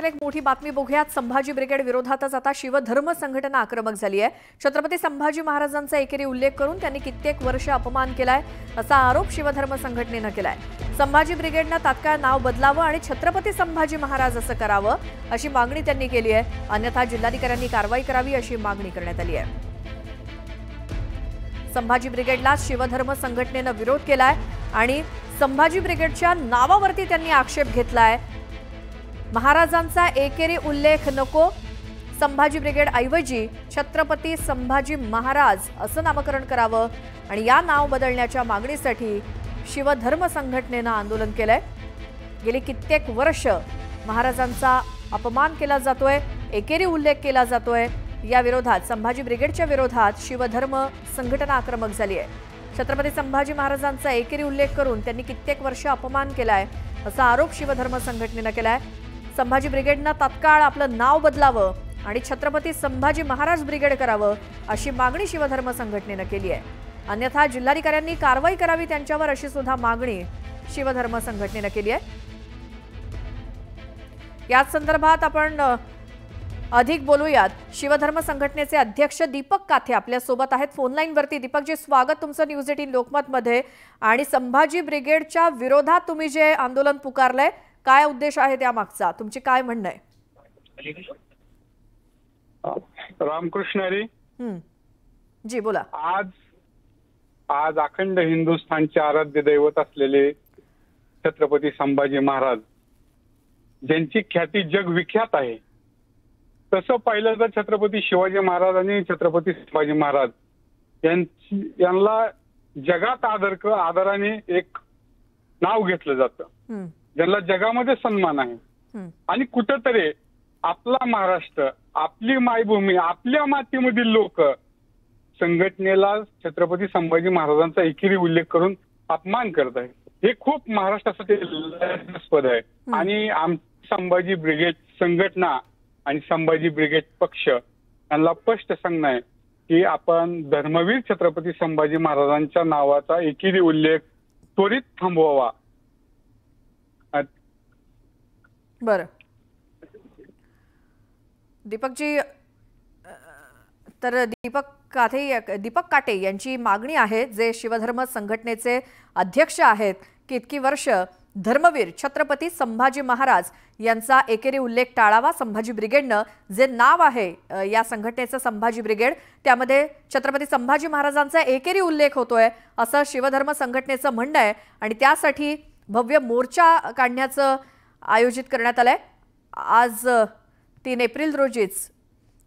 एक मोठी बातमी बघूयात। संभाजी ब्रिगेड विरोधातच आता शिवधर्म संघटना आक्रमक झाली आहे। छत्रपती संभाजी महाराजांचा एकेरी उल्लेख करून त्यांनी कित्येक वर्ष अपमान केलाय असा आरोप शिवधर्म संघटनेने केलाय। संभाजी ब्रिगेडने तात्काळ नाव बदलावं आणि छत्रपती संभाजी महाराज असं करावं अशी मागणी त्यांनी केली आहे। अन्यथा जिल्हाधिकाऱ्यांनी कारवाई करावी अशी मागणी करण्यात आली आहे। संभाजी ब्रिगेडला शिवधर्म संघटनेने विरोध केलाय आणि संभाजी ब्रिगेडच्या नावावरती त्यांनी आक्षेप घेतलाय। महाराजांचा एकेरी उल्लेख नको, संभाजी ब्रिगेड ऐवजी छत्रपती संभाजी महाराज असं नामकरण करावं आणि या नाव बदलण्याच्या मागणीसाठी शिवधर्म संघटनेने आंदोलन केलंय। गेली कित्येक वर्ष महाराजांचा अपमान केला जातोय, एकेरी उल्लेख केला जातोय। या विरोधात संभाजी ब्रिगेडच्या विरोधात शिवधर्म संघटना आक्रमक झाली आहे। छत्रपती संभाजी महाराजांचा एकेरी उल्लेख करून त्यांनी कित्येक वर्ष अपमान केलाय असा आरोप शिवधर्म संघटनेने केलाय। संभाजी ब्रिगेडने तात्काळ आपलं नाव बदलावं आणि छत्रपती संभाजी महाराज ब्रिगेड करावं अशी मागणी शिवधर्म संघटनेने केली आहे। अन्यथा जिल्हाधिकाऱ्यांनी कारवाई करावी त्यांच्यावर अशी सुद्धा मागणी शिवधर्म संघटनेने केली आहे। याच संदर्भात आपण अधिक बोलूयात। शिवधर्म संघटनेचे अध्यक्ष दीपक काथे आपल्या सोबत आहेत फोन लाईन वरती। दीपक जी, स्वागत तुमचं न्यूज 18 लोकमत मध्ये। आणि संभाजी ब्रिगेडच्या विरोधात तुम्ही जे आंदोलन पुकारलंय, काय उद्देश आहे त्यामागचा, तुमची काय म्हणणं आहे? रामकृष्ण हरी जी बोला। आज अखंड हिंदुस्थानचे आराध्य दैवत असलेले छत्रपती संभाजी महाराज, ज्यांची ख्याती जगविख्यात आहे, तसं पाहिलं तर छत्रपती शिवाजी महाराज आणि छत्रपती संभाजी महाराज यांना जगात आदराने एक नाव घेतलं जातं, ज्यांना जगामध्ये सन्मान आहे। आणि कुठंतरी आपला महाराष्ट्र, आपली मायभूमी, आपल्या मातीमधील लोक संघटनेला छत्रपती संभाजी महाराजांचा एकेरी उल्लेख करून अपमान करत आहे। हे खूप महाराष्ट्रासाठी लज्जास्पद आहे। आणि संभाजी ब्रिगेड संघटना आणि संभाजी ब्रिगेड पक्ष यांना स्पष्ट सांगणं आहे की आपण धर्मवीर छत्रपती संभाजी महाराजांच्या नावाचा एकेरी उल्लेख त्वरित थांबवावा। बरं दीपकजी, तर दीपक काटे यांची मागणी आहे, जे शिवधर्म संघटनेचे अध्यक्ष आहेत, की इतकी वर्ष धर्मवीर छत्रपती संभाजी महाराज यांचा एकेरी उल्लेख टाळावा। संभाजी ब्रिगेडनं जे नाव आहे या संघटनेचं संभाजी ब्रिगेड, त्यामध्ये छत्रपती संभाजी महाराजांचा एकेरी उल्लेख होतोय असं शिवधर्म संघटनेचं म्हणणं आहे। आणि त्यासाठी भव्य मोर्चा काढण्याचं आयोजित करण्यात आलंय। आज 3 एप्रिल रोजीच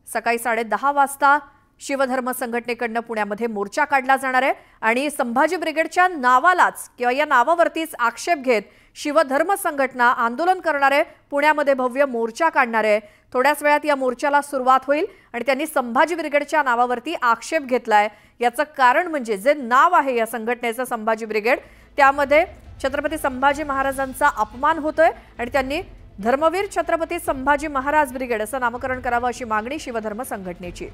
सकाळी 10:30 वाजता शिवधर्म संघटनेकडनं पुण्यामध्ये मोर्चा काढला जाणार आहे। आणि संभाजी ब्रिगेडच्या नावालाच किंवा या नावावरतीच आक्षेप घेत शिवधर्म संघटना आंदोलन करणार आहे, पुण्यामध्ये भव्य मोर्चा काढणार आहे। थोड्याच वेळात या मोर्चाला सुरुवात होईल आणि त्यांनी संभाजी ब्रिगेडच्या नावावरती आक्षेप घेतलाय। याचं कारण म्हणजे जे नाव आहे या संघटनेचं संभाजी ब्रिगेड, त्यामध्ये छत्रपती संभाजी महाराजांचा अपमान होतोय आणि त्यांनी धर्मवीर छत्रपती संभाजी महाराज ब्रिगेड असं नामकरण करावं अशी मागणी शिवधर्म संघटनेची।